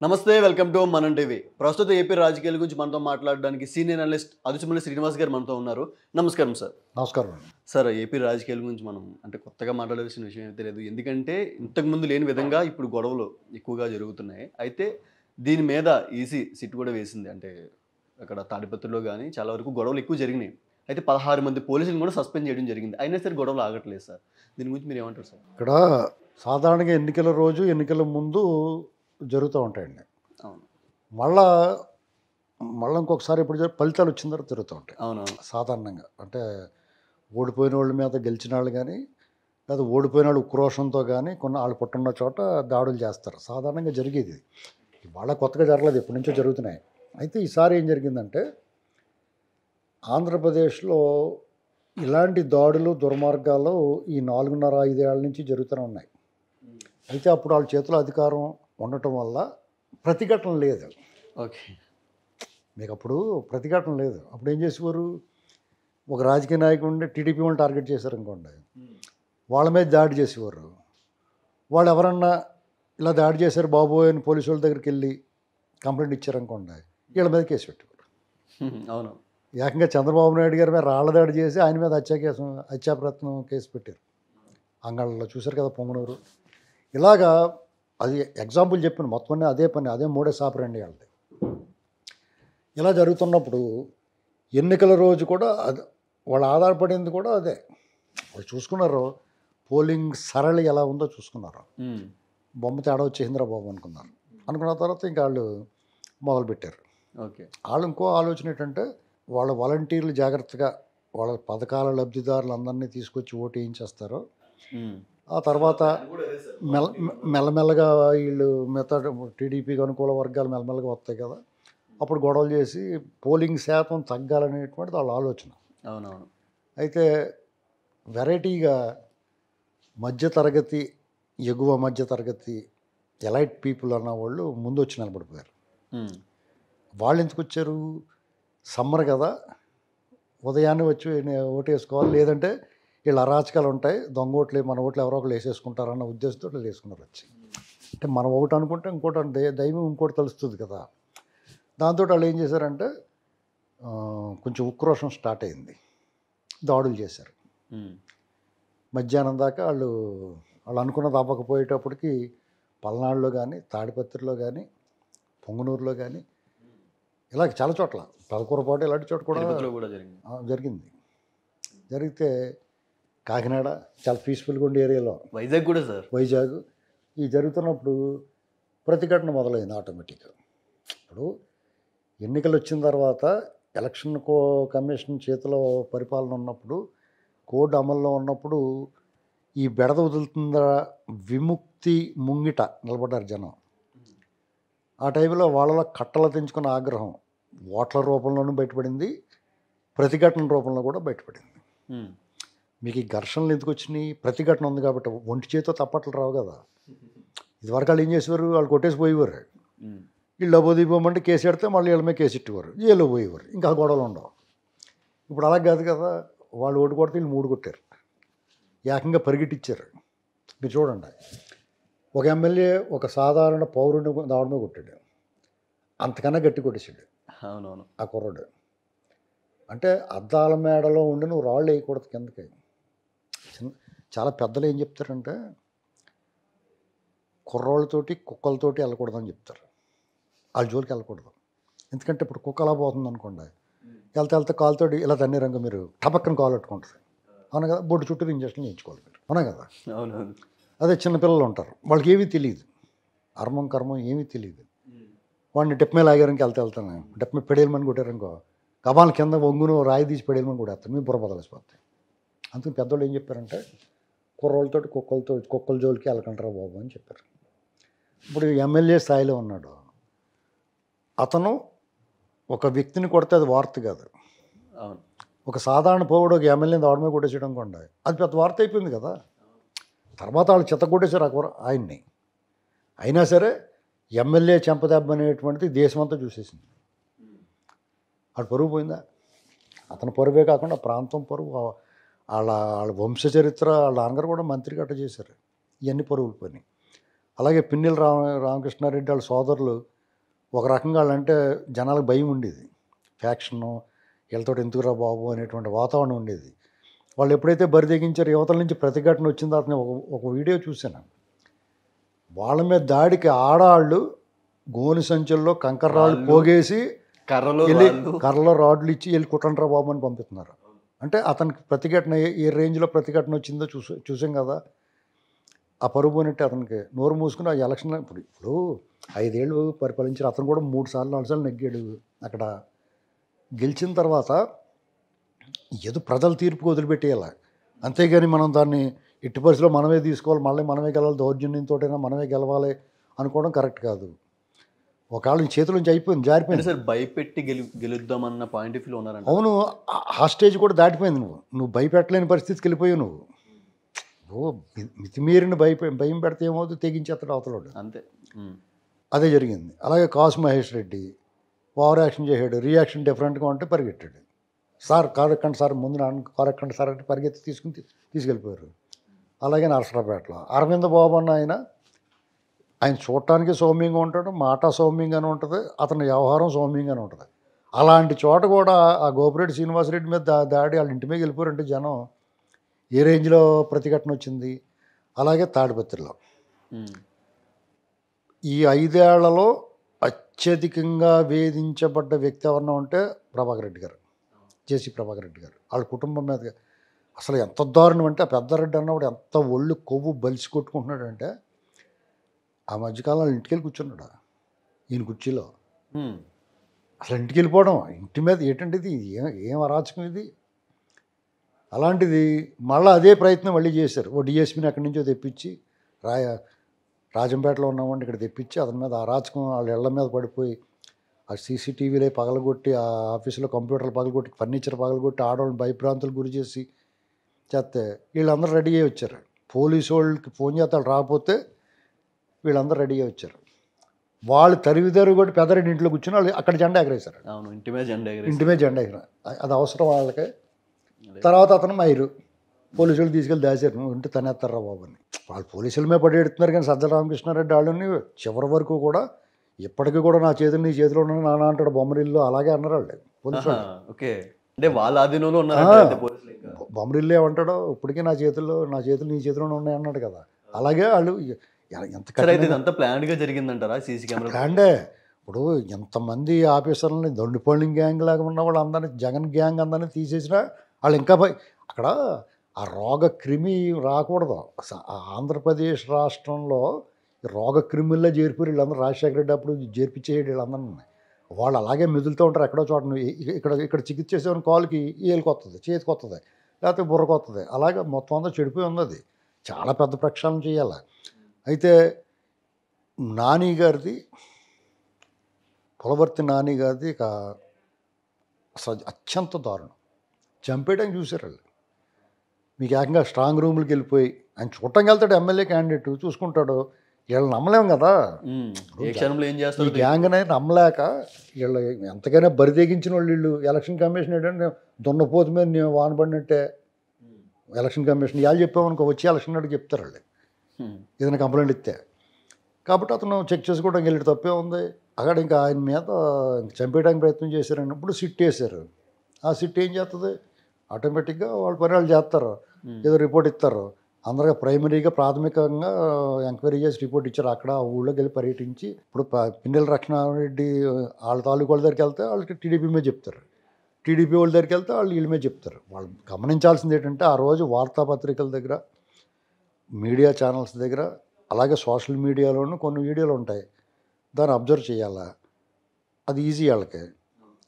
నమస్తే welcome to మనం TV. ప్రస్తుత ఏపీ రాజకీయాల గురించి మనతో మాట్లాడడానికి సీనియర్ అనలిస్ట్ అదుసుమల్లి శ్రీనివాస్ గారు మనతో ఉన్నారు. నమస్కారం సార్. నమస్కారం అండి. సార్ ఏపీ రాజకీయాల గురించి మనం కొత్తగా మాట్లాడాల్సిన విషయం ఏమీ తెలియదు. ఎందుకంటే ఇంతకుముందు లేని విధంగా ఇప్పుడు గొడవలు ఎక్కువగా జరుగుతున్నాయి. అయితే దీని మీద ఈసీ సిట్ కూడా వేసింది. అక్కడ తాడిపత్రిలో గానీ చాలా వరకు గొడవలు ఎక్కువ జరిగినాయి. అయితే 16 మంది పోలీసులను కూడా సస్పెండ్ చేయడం జరిగింది. అయినా సరే గొడవలు ఆగట్లేదు సార్. దీని గురించి మీరు ఏమంటారు సార్? ఇక్కడ సాధారణంగా ఎన్నికల రోజు, ఎన్నికల ముందు జరుగుతూ ఉంటాయండి. అవును. మళ్ళా ఇంకొకసారి ఇప్పుడు ఫలితాలు వచ్చిన తర్వాత జరుగుతూ ఉంటాయి అవునవును. సాధారణంగా. అంటే ఓడిపోయిన వాళ్ళ మీద గెలిచిన వాళ్ళు కానీ, లేదా ఓడిపోయిన వాళ్ళు ఉక్రోషంతో కానీ కొన్ని వాళ్ళు పుట్టున్న చోట దాడులు చేస్తారు. సాధారణంగా జరిగేది. ఇవాళ కొత్తగా జరగలేదు, ఎప్పటి నుంచో జరుగుతున్నాయి. అయితే ఈసారి ఏం జరిగిందంటే ఆంధ్రప్రదేశ్లో ఇలాంటి దాడులు, దుర్మార్గాలు ఈ 4.5 ఏళ్ల నుంచి జరుగుతూనే ఉన్నాయి. అయితే అప్పుడు వాళ్ళ చేతిలో అధికారం ఉండటం వల్ల ప్రతిఘటన లేదు. ఓకే. మీకు అప్పుడు ప్రతిఘటన లేదు. అప్పుడు ఏం చేసేవారు, ఒక రాజకీయ నాయకుడిని టీడీపీ వాళ్ళని టార్గెట్ చేశారనుకోండి, వాళ్ళ మీద దాడి చేసేవారు. వాళ్ళు ఎవరన్నా ఇలా దాడి చేశారు బాబోయ్ అని పోలీసు వాళ్ళ దగ్గరికి వెళ్ళి కంప్లైంట్ ఇచ్చారనుకోండి, వీళ్ళ మీద కేసు పెట్టేవారు. అవును. ఏకంగా చంద్రబాబు నాయుడు గారి మీద రాళ్ల దాడి చేసి ఆయన మీద హత్యాప్రయత్నం కేసు పెట్టారు. అంగళ్ళలో చూశారు కదా, పొంగనూరు. ఇలాగా అది ఎగ్జాంపుల్ చెప్పిన మొత్తం అదే పని, అదే మూడే సాపరండి వాళ్ళది. ఇలా జరుగుతున్నప్పుడు ఎన్నికల రోజు కూడా అది వాళ్ళు ఆధారపడింది కూడా అదే. వాళ్ళు చూసుకున్నారు పోలింగ్ సరళి ఎలా ఉందో చూసుకున్నారు. బొమ్మ తేడా వచ్చేసిందిరా బాబు అనుకున్న తర్వాత ఇంకా వాళ్ళు మొదలుపెట్టారు. ఓకే. వాళ్ళు ఇంకో ఆలోచన ఏంటంటే వాళ్ళ వాలంటీర్లు జాగ్రత్తగా వాళ్ళ పథకాల లబ్ధిదారులందరినీ తీసుకొచ్చి ఓటు వేయించేస్తారు. ఆ తర్వాత మెల్లమెల్లగా వీళ్ళు మిగతా టీడీపీకి అనుకూల వర్గాలు మెల్లమెల్లగా వస్తాయి కదా, అప్పుడు గొడవలు చేసి పోలింగ్ శాతం తగ్గాలనేటువంటిది వాళ్ళ ఆలోచన. అవునవును. అయితే వెరైటీగా మధ్యతరగతి, ఎగువ మధ్యతరగతి ఎలైట్ పీపుల్ అన్న వాళ్ళు ముందు వచ్చి నిలబడిపోయారు. వాళ్ళు ఎందుకు వచ్చారు, సమ్మర్ కదా, ఉదయాన్నే వచ్చి ఓటు వేసుకోవాలి, లేదంటే వీళ్ళు అరాచకాలు ఉంటాయి, దొంగ ఓట్లు మన ఓట్లు ఎవరో ఒకరు వేసేసుకుంటారన్న ఉద్దేశంతో వీళ్ళు వేసుకున్నారు వచ్చి. అంటే మనం ఒకటి అనుకుంటే ఇంకోటి దైవం ఇంకోటి తెలుస్తుంది కదా. దాంతో వాళ్ళు ఏం చేశారంటే కొంచెం ఉక్రోషం స్టార్ట్ అయింది, దాడులు చేశారు. మధ్యాహ్నం దాకా వాళ్ళు అనుకున్నది అవ్వకపోయేటప్పటికి పల్నాడులో కానీ, తాడిపత్రిలో కానీ, పొంగనూరులో కానీ, ఇలా చాలా చోట్ల, పదకూరపాటు ఇలాంటి చోట కూడా జరిగింది. జరిగితే కాకినాడ చాలా పీస్ఫుల్గా ఉండే ఏరియాలో, వైజాగ్ కూడా సార్, వైజాగ్ ఈ జరుగుతున్నప్పుడు ప్రతిఘటన మొదలైంది ఆటోమేటిక్గా. ఇప్పుడు ఎన్నికలు వచ్చిన తర్వాత ఎలక్షన్ కమిషన్ చేతిలో పరిపాలన ఉన్నప్పుడు, కోడ్ అమల్లో ఉన్నప్పుడు ఈ బెడద వదులుతుందా విముక్తి ముంగిట నిలబడ్డారు జనం. ఆ టైంలో వాళ్ళలో కట్టలు తెంచుకున్న ఆగ్రహం ఓట్ల రూపంలోనూ బయటపడింది, ప్రతిఘటన రూపంలో కూడా బయటపడింది. మీకు ఈ ఘర్షణలు ఎందుకు వచ్చినాయి, ప్రతిఘటన ఉంది కాబట్టి. ఒంటి చేతితో తప్పట్లు రావు కదా. ఇదివరకు వాళ్ళు ఏం చేసేవారు, వాళ్ళు కొట్టేసి పోయేవారు, వీళ్ళు అబోదిపోమంటే కేసు పెడితే మళ్ళీ వీళ్ళ మీద కేసు ఇట్టేవారు, జైల్లో పోయేవారు, ఇంకా గొడవలు ఉండవు. ఇప్పుడు అలా కాదు కదా, వాళ్ళు ఓటు కొడితే వీళ్ళు 3 కొట్టారు, ఏకంగా పరిగెట్టించారు. మీరు చూడండి, ఒక ఎమ్మెల్యే ఒక సాధారణ పౌరుని దావడమే కొట్టాడు, అంతకన్నా గట్టి కొట్టేసాడు. అవునవును. ఆ కుర్రాడు అంటే అద్దాల మేడలో ఉండి నువ్వు రాళ్ళు వేయకూడదు కిందకి. చాలా పెద్దలు ఏం చెప్తారంటే కుర్రోళ్ళతోటి కుక్కలతోటి వెళ్ళకూడదని చెప్తారు, వాళ్ళ జోలికి వెళ్ళకూడదు. ఎందుకంటే ఇప్పుడు కుక్క అలా పోతుంది అనుకోండి, వెళ్తే కాలుతోటి ఇలా తన్ని రంగు మీరు టపక్కన కాలు పెట్టుకుంటుంది, అవునా కదా, బొడ్డు చుట్టూ ఇంజక్షన్లు చేయించుకోవాలి మీరు, అవునా కదా. అవునవును. అదే చిన్నపిల్లలు ఉంటారు, వాళ్ళకి ఏమీ తెలియదు, కర్మం ఏమీ తెలియదు. వాడిని డెప్ మీద లాగారనికి వెళ్తాను, డెప్ మీద పెడేయమని కొట్టారనుకో, కబాల కింద వంగును రాయి తీసి పెడేయమని కూడా వేస్తాను, మీ బుర్ర బదలిసిపోతాయి. అందుకని పెద్దోళ్ళు ఏం చెప్పారంటే కుర్రోళ్ళతోటి కుక్కల జోలికి వెళ్ళకంటారా బాబు అని చెప్పారు. ఇప్పుడు ఎమ్మెల్యే స్థాయిలో ఉన్నాడు అతను, ఒక వ్యక్తిని కొడితే అది వార్త కాదు. అవును. ఒక సాధారణ పౌరుడు ఒక ఎమ్మెల్యేని దాడమే కొట్టేసేయడం కొండ అది పెద్ద వార్త అయిపోయింది కదా. తర్వాత వాళ్ళు చెత్త కొట్టేశారు ఆయన్ని. అయినా సరే ఎమ్మెల్యే చెంపదెబ్బ అనేటువంటిది దేశమంతా చూసేసింది. వాడు పరుగు పోయిందా, అతని పరువే కాకుండా ప్రాంతం పరువు, వాళ్ళ వంశ చరిత్ర, వాళ్ళ నాన్నగారు కూడా మంత్రి గట్ట చేశారు, ఇవన్నీ పరుగులు పోయినాయి. అలాగే పిన్నెల రామకృష్ణారెడ్డి వాళ్ళ సోదరులు ఒక రకంగా వాళ్ళంటే జనాలకు భయం ఉండేది. ఫ్యాక్షను వీళ్ళతో ఎందుకురా బాబు అనేటువంటి వాతావరణం ఉండేది. వాళ్ళు ఎప్పుడైతే బరి తెగించారో యువతల నుంచి ప్రతిఘటన వచ్చిన తర్వాత ఒక వీడియో చూశాను. వాళ్ళ మీద దాడికి ఆడవాళ్ళు గోని సంచుల్లో కంకర్రాళ్ళు పోగేసి కర్రలో రాడ్లు ఇచ్చి వెళ్ళి కుట్టండ్రా బాబు అని పంపిస్తున్నారు. అంటే అతనికి ప్రతిఘటన ఏ రేంజ్లో ప్రతిఘటన వచ్చిందో చూసాం కదా. ఆ పరుగు పోయినట్టే అతనికి నోరు మూసుకుని ఆ ఎలక్షన్లో ఇప్పుడు 5 ఏళ్ళు పరిపాలించారు. అతను కూడా 3 సార్లు 4 సార్లు నెగ్గాడు. అక్కడ గెలిచిన తర్వాత ఏదో ప్రజల తీర్పుకు వదిలిపెట్టేయాలి. అంతేగాని మనం దాన్ని ఎట్టి పరిస్థితిలో మనమే తీసుకోవాలి, మళ్ళీ మనమే గెలవాలి, దౌర్జన్యంతోటైనా మనమే గెలవాలి అనుకోవడం కరెక్ట్ కాదు. ఒకవేళ చేతుల నుంచి అయిపోయింది, జారిపోయింది. సార్ భయపెట్టి గెలుద్దామన్న పాయింట్ ఆఫ్ వ్యూలో ఉన్నారంట. అవును, ఆ స్టేజ్ కూడా దాటిపోయింది. నువ్వు భయపెట్టలేని పరిస్థితికి వెళ్ళిపోయావు. నువ్వు మితిమీరిన భయం పెడితే ఏమవుతుంది, తెగించేస్తాడు అవతలడు. అంతే. అదే జరిగింది. అలాగే కాసు మహేష్ రెడ్డి ఓవర్ యాక్షన్ చేశాడు. రియాక్షన్ డిఫరెంట్గా ఉంటే పరిగెట్టాడు. సార్ కారు ఎక్కండి సార్, ముందు కారు ఎక్కండి సార్ అంటే పరిగెత్తి తీసుకెళ్ళిపోయారు. అలాగే నరసరావుపేటలో అరవింద్ బాబు అన్న ఆయన చూడటానికి సౌమ్యంగా ఉంటాడు, మాట సౌమ్యంగానే ఉంటుంది, అతని వ్యవహారం సౌమ్యంగానే ఉంటుంది. అలాంటి చోట కూడా ఆ గోపిరెడ్డి శ్రీనివాసరెడ్డి మీద దాడి వాళ్ళ ఇంటి మీద వెళ్ళిపోయారంటే జనం ఏ రేంజ్లో ప్రతిఘటన వచ్చింది. అలాగే తాడిపత్రిలో ఈ 5 ఏళ్లలో అత్యధికంగా వేధించబడ్డ వ్యక్తి ఎవరన్నా ఉంటే ప్రభాకర్ రెడ్డి గారు, జేసీ ప్రభాకర్ రెడ్డి గారు. వాళ్ళ కుటుంబం మీద అసలు ఎంత దారుణం అంటే, ఆ పెద్దారెడ్డి అన్నవాడు ఎంత ఒళ్ళు కొవ్వు బలిసి కొట్టుకుంటున్నాడంటే, ఆ మధ్యకాలంలో ఇంటికి వెళ్ళి కూర్చున్నాడు ఈయన కుర్చీలో. అసలు ఇంటికి వెళ్ళిపోవడం, ఇంటి మీద ఏంటంటే ఇది ఏం అరాచకం ఇది. అలాంటిది మళ్ళీ అదే ప్రయత్నం మళ్ళీ చేశారు. ఓ డిఎస్పీని అక్కడి నుంచో తెప్పించి రాజంపేటలో ఉన్నామండి ఇక్కడ తెప్పించి అతని మీద అరాచకం, వాళ్ళ ఇళ్ల మీద పడిపోయి ఆ సీసీటీవీలే పగలగొట్టి, ఆ ఆఫీసులో కంప్యూటర్లు పగలగొట్టి, ఫర్నిచర్ పగలగొట్టి, ఆడవాళ్ళని భయభ్రాంతులు గురి చేసి చేస్తే వీళ్ళందరూ రెడీ అయ్యి వచ్చారు. పోలీసు వాళ్ళకి ఫోన్ చేస్తే వాళ్ళు రాకపోతే వీళ్ళందరూ రెడీ అయ్యి వచ్చారు. వాళ్ళు తరివిదారు కూడా పెద్దరెడ్డి ఇంట్లో కూర్చొని వాళ్ళు అక్కడ జెండా ఎగరేశారు. ఇంటి మీద జెండా ఎగర అది అవసరం వాళ్ళకి. తర్వాత అతను మైరు పోలీసులు తీసుకెళ్ళి దాచారు. నువ్వు ఇంటి తనేస్తారా బాబు అని. వాళ్ళు పోలీసుల మీద పడేడుతున్నారు. కానీ సజ్జల రామకృష్ణారెడ్డి వాళ్ళని చివరి వరకు కూడా ఇప్పటికీ కూడా నా చేతులు నీ చేతిలో ఉన్నాను నాన్న అంటాడు బొమ్మరిల్లు. అలాగే అన్నారు వాళ్ళు పోలీసు వాళ్ళు. అంటే వాళ్ళ ఆధీనంలో ఉన్నారు. బొమ్మరిల్లు ఏమంటాడో ఇప్పటికీ నా చేతులు నీ చేతిలోనే ఉన్నాయి అన్నాడు కదా. అలాగే వాళ్ళు ఎంత ప్లాన్డ్ గా జరిగిందంటారా సీసీ కెమెరా? ప్లాన్డే. ఇప్పుడు ఎంతమంది ఆఫీసర్లని దొండిపోలింగ్ గ్యాంగ్ లాగా ఉన్న వాళ్ళు అందరినీ, జగన్ గ్యాంగ్ అందరినీ తీసేసినా వాళ్ళు ఇంకా అక్కడ ఆ రోగ క్రిమి రాకూడదు. ఆంధ్రప్రదేశ్ రాష్ట్రంలో రోగ క్రిమిల్లో చేరిపోయి వీళ్ళందరూ రాజశేఖర రెడ్డి అప్పుడు చేర్పించేయడు వీళ్ళందరినీ. వాళ్ళు అలాగే మెదులుతూ ఉంటారు. ఎక్కడో చోట ఇక్కడ చికిత్స చేసేవాని కాలుకి ఏలుకి వస్తుంది, చేతికి వస్తుంది, లేకపోతే బుర్రకు వస్తుంది. అలాగే మొత్తం అంతా చెడిపోయి ఉంది. అది చాలా పెద్ద ప్రక్షాళన చేయాలి. అయితే నాని గారిది, పులవర్తి నాని గారిది అసలు అత్యంత దారుణం. చంపేయడానికి చూశారు వాళ్ళు. మీకు ఏకంగా స్ట్రాంగ్ రూమ్లకి వెళ్ళిపోయి ఆయన చూడటానికి వెళ్తాడు. ఎమ్మెల్యే క్యాండిడేట్ చూసుకుంటాడు. వీళ్ళు నమ్మలేము కదా. ఈ గ్యాంగ్ అనేది నమ్మలేక వీళ్ళు ఎంతకైనా బరితెగించిన వీళ్ళు ఎలక్షన్ కమిషన్ ఏంటంటే దున్నపోతు మీద నేను వానపడినట్టే. ఎలక్షన్ కమిషన్ ఇవాళ చెప్పామనుకో వచ్చి ఎలక్షన్ నాడు చెప్తారు వాళ్ళు ఏదైనా కంప్లైంట్ ఇస్తే. కాబట్టి అతను చెక్ చేసుకోవడానికి వెళ్ళి తప్పే ఉంది. అక్కడ ఇంకా ఆయన మీద చంపేయడానికి ప్రయత్నం చేశారన్నప్పుడు సిట్ వేశారు. ఆ సిట్ ఏం చేస్తుంది, ఆటోమేటిక్గా వాళ్ళ పని వాళ్ళు చేస్తారు, ఏదో రిపోర్ట్ ఇస్తారు. అందరిగా ప్రైమరీగా ప్రాథమికంగా ఎంక్వైరీ చేసి రిపోర్ట్ ఇచ్చారు. అక్కడ ఊళ్ళోకి వెళ్ళి పర్యటించి ఇప్పుడు పిన్నెల రక్షణారెడ్డి వాళ్ళ తాలూకు వాళ్ళ దగ్గరికి వెళ్తే వాళ్ళకి టీడీపీ మీద చెప్తారు, టీడీపీ వాళ్ళ దగ్గరికి వెళ్తే వాళ్ళు వీళ్ళ మీద చెప్తారు. వాళ్ళు గమనించాల్సింది ఏంటంటే ఆ రోజు వార్తాపత్రికల దగ్గర, మీడియా ఛానల్స్ దగ్గర, అలాగే సోషల్ మీడియాలోనూ కొన్ని వీడియోలు ఉంటాయి. దాన్ని అబ్జర్వ్ చేయాలా, అది ఈజీ వాళ్ళకి.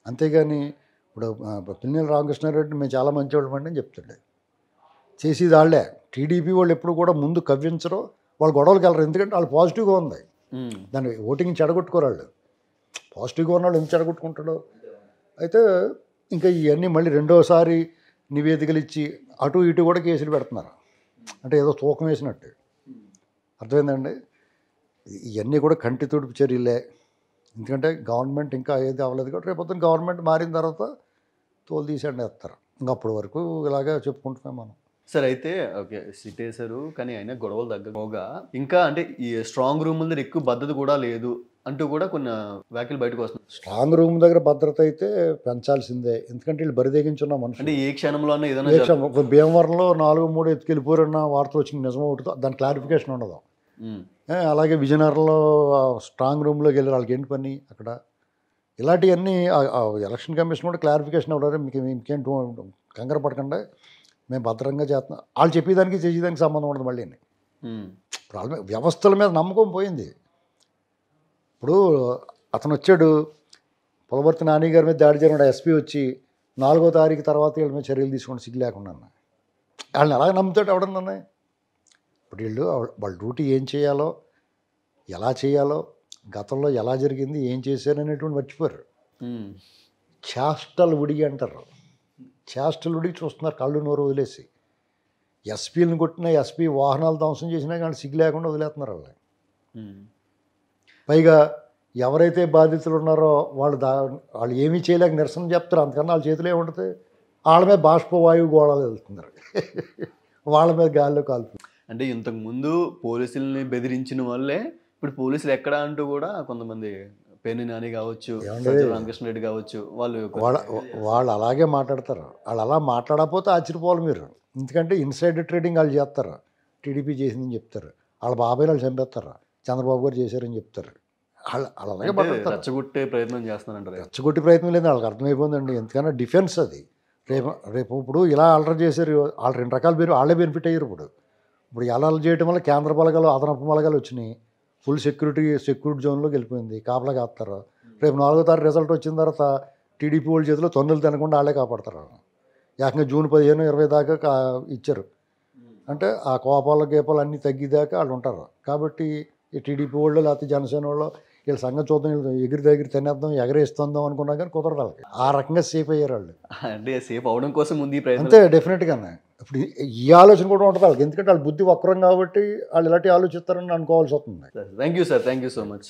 అంతేగాని ఇప్పుడు పిన్నెల రామకృష్ణారెడ్డి మేము చాలా మంచివాళ్ళం అండి అని చెప్తుండే. చేసేది వాళ్ళే. టీడీపీ వాళ్ళు ఎప్పుడు కూడా ముందు కవ్వించరు, వాళ్ళు గొడవలకు వెళ్ళరు. ఎందుకంటే వాళ్ళు పాజిటివ్గా ఉంది, దాన్ని ఓటింగ్ చెడగొట్టుకోరు. వాళ్ళు పాజిటివ్గా ఉన్నవాళ్ళు ఎందుకు చెడగొట్టుకుంటాడు. అయితే ఇంకా ఇవన్నీ మళ్ళీ రెండోసారి నివేదికలు ఇచ్చి అటు ఇటు కూడా కేసులు పెడుతున్నారు. అంటే ఏదో తూకం వేసినట్టు. అర్థమైందండి. ఇవన్నీ కూడా కంటి తుడుపు చర్యలే. ఎందుకంటే గవర్నమెంట్ ఇంకా ఏది అవ్వలేదు కాబట్టి రేపొద్దున గవర్నమెంట్ మారిన తర్వాత తోలు తీసేయండి వేస్తారు. ఇంకా అప్పటి వరకు ఇలాగే చెప్పుకుంటున్నాం మనం. సార్ అయితే ఓకే సిట్ వేశారు కానీ అయినా గొడవలు తగ్గగా ఇంకా అంటే ఈ స్ట్రాంగ్ రూమ్ దగ్గర ఎక్కువ భద్రత కూడా లేదు అంటూ కూడా కొన్ని వ్యాఖ్యలు బయటకు వస్తున్నాయి. స్ట్రాంగ్ రూమ్ దగ్గర భద్రత అయితే పెంచాల్సిందే, ఎందుకంటే వీళ్ళు బరిదెగించున్న మనుషులు. అంటే ఏ క్షణంలోనే ఏదైనా భీమవరంలో 4-3 ఎత్తుకెళ్ళిపోరన్న వార్తలు వచ్చింది నిజం అవుతుందో దాని క్లారిఫికేషన్ ఉండదు. అలాగే విజయనగరంలో స్ట్రాంగ్ రూమ్లోకి వెళ్ళి వాళ్ళకి ఏంటి పని అక్కడ, ఇలాంటివన్నీ ఎలక్షన్ కమిషన్ కూడా క్లారిఫికేషన్ అవ్వడారు. మీకేం కంగారు పడకుండా మేము భద్రంగా చేస్తున్నాం, వాళ్ళు చెప్పేదానికి చేసేదానికి సంబంధం ఉండదు. మళ్ళీ ఇప్పుడు వాళ్ళ వ్యవస్థల మీద నమ్మకం పోయింది. ఇప్పుడు అతను వచ్చాడు, పులవర్తి నాని గారి మీద దాడి జరిగిన ఎస్పీ వచ్చి 4వ తారీఖు తర్వాత వీళ్ళ మీద చర్యలు తీసుకొని సిగ్గు లేకుండా వాళ్ళని ఎలాగ నమ్ముతాడు ఎవడన్నా. ఇప్పుడు వీళ్ళు వాళ్ళ డ్యూటీ ఏం చేయాలో, ఎలా చేయాలో, గతంలో ఎలా జరిగింది, ఏం చేశారు అనేటువంటి మర్చిపోయారు. చేష్టలు ఉడిగి అంటారు, చేష్టలు ఉడిగి చూస్తున్నారు కళ్ళు నోరు వదిలేసి. ఎస్పీలను కొట్టిన, ఎస్పీ వాహనాలు ధ్వంసం చేసినా కానీ సిగ్గు లేకుండా వదిలేస్తున్నారు వాళ్ళని. పైగా ఎవరైతే బాధితులు ఉన్నారో వాళ్ళు ఏమీ చేయలేక నిరసన చెప్తారు, అంతకన్నా వాళ్ళ చేతిలో ఏముంటుంది, వాళ్ళ మీద బాష్పవాయువు గోళాలు వెళ్తున్నారు, వాళ్ళ మీద గాల్లో కాల్పు. అంటే ఇంతకుముందు పోలీసుల్ని బెదిరించిన వాళ్ళే ఇప్పుడు పోలీసులు ఎక్కడ అంటూ కూడా కొంతమంది పేర్ని నాని కావచ్చు, రామకృష్ణారెడ్డి కావచ్చు, వాళ్ళు అలాగే మాట్లాడతారు. వాళ్ళు అలా మాట్లాడకపోతే ఆశ్చర్యపోవాలి మీరు, ఎందుకంటే ఇన్సైడ్ ట్రేడింగ్ వాళ్ళు చేస్తారు. టీడీపీ చేసిందని చెప్తారు, వాళ్ళ బాబాయ్ వాళ్ళు చంపేస్తారు, చంద్రబాబు గారు చేశారని చెప్తారు. వాళ్ళు అలాగే మాట్లాడతారు. రెచ్చగొట్టే ప్రయత్నం చేస్తానంటారు. రెచ్చగొట్టే ప్రయత్నం లేదు, వాళ్ళకి అర్థమైపోయిందండి. ఎందుకన్నా డిఫెన్స్ అది. రేపు ఇప్పుడు ఇలా అల్లరి చేశారు, వాళ్ళు 2 రకాల వాళ్ళే బెనిఫిట్ అయ్యారు. ఇప్పుడు ఎలా చేయడం వల్ల కేంద్ర బలగాలు, అదనపు బలగాలు వచ్చినాయి, ఫుల్ సెక్యూరిటీ జోన్లోకి వెళ్ళిపోయింది, కాపలా కాస్తారు. రేపు 4వ తారీఖు రిజల్ట్ వచ్చిన తర్వాత టీడీపీ వాళ్ళ చేతిలో తొన్నులు తినకుండా వాళ్ళే కాపాడతారు. ఏకంగా జూన్ 15-20 దాకా ఇచ్చారు. అంటే ఆ కోపాలు గేపాలు అన్నీ తగ్గిదాకా వాళ్ళు ఉంటారు. కాబట్టి ఈ టీడీపీ వాళ్ళు లేకపోతే జనసేన వాళ్ళు వీళ్ళ సంగతి చూద్దాం, ఎగిరి తినేద్దాం, ఎగరేస్తుందాం అనుకున్నా కానీ కుదరదు వాళ్ళకి. ఆ రకంగా సేఫ్ అయ్యారు వాళ్ళు. అంటే సేఫ్ అవడం కోసం ముందు అంతే డెఫినెట్గానే. ఇప్పుడు ఈ ఆలోచన కూడా ఉంటుంది వాళ్ళకి, ఎందుకంటే వాళ్ళ బుద్ధి వక్రం కాబట్టి వాళ్ళు ఇలాంటి ఆలోచిస్తారని అనుకోవాల్సి వస్తుంది. Thank you sir, thank you so much.